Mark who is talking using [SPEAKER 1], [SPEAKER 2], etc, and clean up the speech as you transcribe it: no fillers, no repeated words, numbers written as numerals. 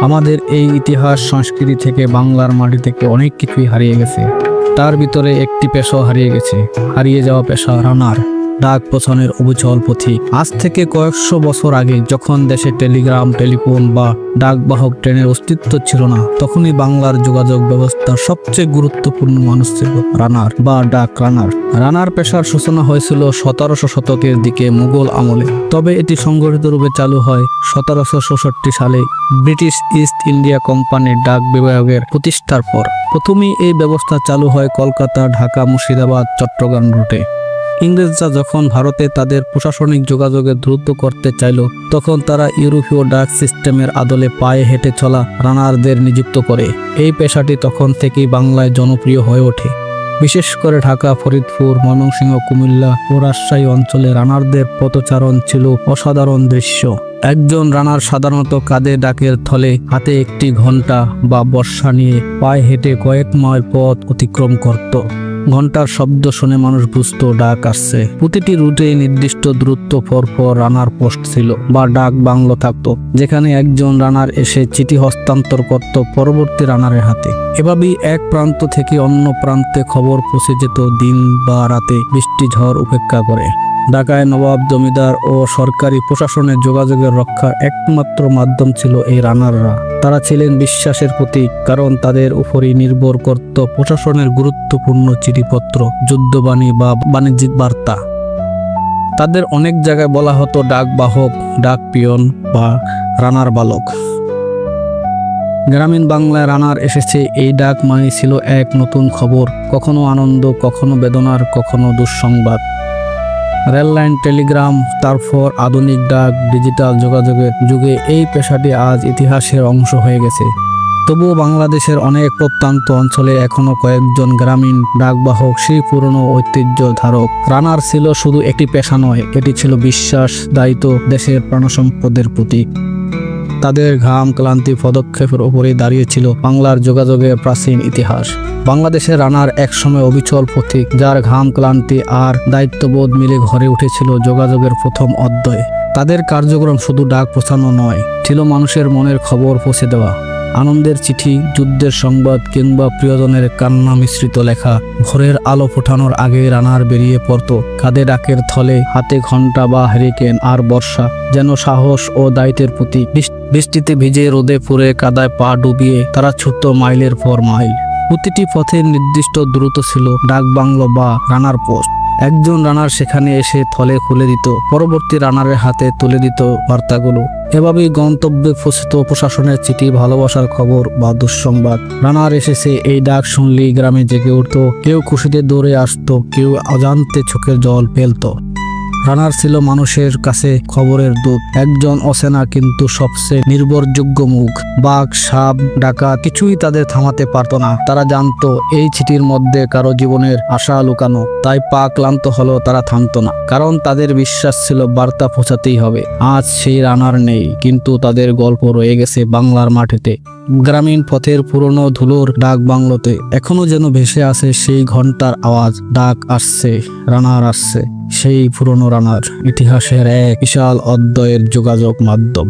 [SPEAKER 1] আমাদের এই ইতিহাস সংস্কৃতি থেকে বাংলার মাটি থেকে অনেক কিছুই হারিয়ে গেছে। তার ভিতরে একটি পেশাও হারিয়ে গেছে, হারিয়ে যাওয়া পেশা রানার, ডাক পৌঁছানোর অবিচল পথিক। আজ থেকে কয়েকশো বছর আগে যখন দেশে টেলিগ্রাম, টেলিফোন বা ডাকবাহক ট্রেনের অস্তিত্ব ছিল না, তখনই বাংলার যোগাযোগ ব্যবস্থার সবচেয়ে গুরুত্বপূর্ণ মানুষ ছিল রানার বা ডাক রানার। রানার পেশার সূচনা হয়েছিল 1700 শতকের দিকে মুঘল আমলে, তবে এটি সংগঠিত রূপে চালু হয় 1766 সালে ব্রিটিশ ইস্ট ইন্ডিয়া কোম্পানির ডাক বিভাগের প্রতিষ্ঠার পর। প্রথমেই এই ব্যবস্থা চালু হয় কলকাতা, ঢাকা, মুর্শিদাবাদ, চট্টগ্রাম রুটে। ইংরেজরা যখন ভারতে তাদের প্রশাসনিক যোগাযোগে দ্রুত করতে চাইল, তখন তারা ইউরোপীয় ডাক সিস্টেমের আদলে পায়ে হেঁটে চলা রানারদের নিযুক্ত করে। এই পেশাটি তখন থেকেই বাংলায় জনপ্রিয় হয়ে ওঠে। বিশেষ করে ঢাকা, ফরিদপুর, ময়মনসিংহ, কুমিল্লা ও রাজশাহী অঞ্চলে রানারদের পথচারণ ছিল অসাধারণ দৃশ্য। একজন রানার সাধারণত কাঁধে ডাকের থলে, হাতে একটি ঘণ্টা বা বর্শা নিয়ে পায়ে হেঁটে কয়েক মাইল পথ অতিক্রম করত। ঘন্টার শব্দ শুনে মানুষ বুঝতো ডাক আসছে। প্রতিটি রুটে নির্দিষ্ট দূরত্ব পর রানার পোস্ট ছিল বা ডাক বাংলো থাকতো, যেখানে একজন রানার এসে চিঠি হস্তান্তর করত পরবর্তী রানারের হাতে। এভাবেই এক প্রান্ত থেকে অন্য প্রান্তে খবর পৌঁছে যেত দিন বা রাতে, বৃষ্টি ঝড় উপেক্ষা করে। ঢাকায় নবাব, জমিদার ও সরকারি প্রশাসনের যোগাযোগের রক্ষার একমাত্র মাধ্যম ছিল এই রানাররা। তারা ছিলেন বিশ্বাসের প্রতীক, কারণ তাদের উপরই নির্ভর করত প্রশাসনের গুরুত্বপূর্ণ চিঠিপত্র, যুদ্ধবাণী বা বাণিজ্যিক বার্তা। তাদের অনেক জায়গায় বলা হতো ডাক বাহক, ডাক পিয়ন বা রানার বালক। গ্রামীণ বাংলায় রানার এসেছে, এই ডাক মানে ছিল এক নতুন খবর, কখনো আনন্দ, কখনো বেদনার, কখনো দুঃসংবাদ। রেললাইন, টেলিগ্রাম, তারপর আধুনিক ডাক, ডিজিটাল যোগাযোগের যুগে এই পেশাটি আজ ইতিহাসের অংশ হয়ে গেছে। তবুও বাংলাদেশের অনেক প্রত্যন্ত অঞ্চলে এখনো কয়েকজন গ্রামীণ ডাকবাহক সেই পুরনো ঐতিহ্য ধারক। রানার ছিল শুধু একটি পেশা নয়, এটি ছিল বিশ্বাস, দায়িত্ব, দেশের প্রাণসম্পদের প্রতীক। তাদের ঘাম, ক্লান্তি, পদক্ষেপের উপরে দাঁড়িয়েছিল বাংলার যোগাযোগের প্রাচীন ইতিহাস। বাংলাদেশের রানার একসময় অবিচল পথিক, যার ঘাম, ক্লান্তি আর দায়িত্ববোধ মিলে ঘরে উঠেছিল যোগাযোগের প্রথম অধ্যায়। তাদের কার্যক্রম শুধু ডাক পৌঁছানো নয়, ছিল মানুষের মনের খবর পৌঁছে দেওয়া। আনন্দের চিঠি, যুদ্ধের সংবাদ কিংবা প্রিয়জনের কান্না মিশ্রিত লেখা। ভোরের আলো ফোটানোর আগে রানার বেরিয়ে পড়তো, কাঁধে ডাকের থলে, হাতে ঘণ্টা বা হ্যারিকেন আর বর্ষা, যেন সাহস ও দায়িত্বের প্রতীক। বৃষ্টিতে ভিজে, রোদে পুড়ে, কাদায় পা ডুবিয়ে তারা ছুটত মাইলের পর মাইল। প্রতিটি পথের নির্দিষ্ট দূরত্ব ছিল ডাক বাংলো বা রানার পোস্ট। একজন রানার সেখানে এসে থলে খুলে দিত, পরবর্তী রানারের হাতে তুলে দিত বার্তাগুলো। এভাবেই গন্তব্যে পৌঁছত প্রশাসনের চিঠি, ভালোবাসার খবর বা দুঃসংবাদ। রানার এসেছে, এই ডাক শুনলেই গ্রামে জেগে উঠত, কেউ খুশিতে দৌড়ে আসতো, কেউ অজান্তে চোখের জল ফেলতো। রানার ছিল মানুষের কাছে খবরের দূত, একজন অচেনা কিন্তু সবচেয়ে নির্ভরযোগ্য মুখ। বাঘ, সাপ, ডাকাত কিছুই তাদের থামাতে পারত না। তারা জানতো এই চিঠির মধ্যে কারো জীবনের আশা লুকানো, তাই পা ক্লান্ত হলেও তারা থামতো না, কারণ তাদের বিশ্বাস ছিল বার্তা পৌঁছাতেই হবে। আজ সেই রানার নেই, কিন্তু তাদের গল্প রয়ে গেছে বাংলার মাটিতে। গ্রামীণ পথের পুরনো ধুলোর ডাক বাংলোতে এখনো যেন ভেসে আছে সেই ঘন্টার আওয়াজ, ডাক আসছে, রানার আসছে। সেই পুরনো রানার ইতিহাসের এক বিশাল অধ্যায়ের যোগাযোগ মাধ্যম।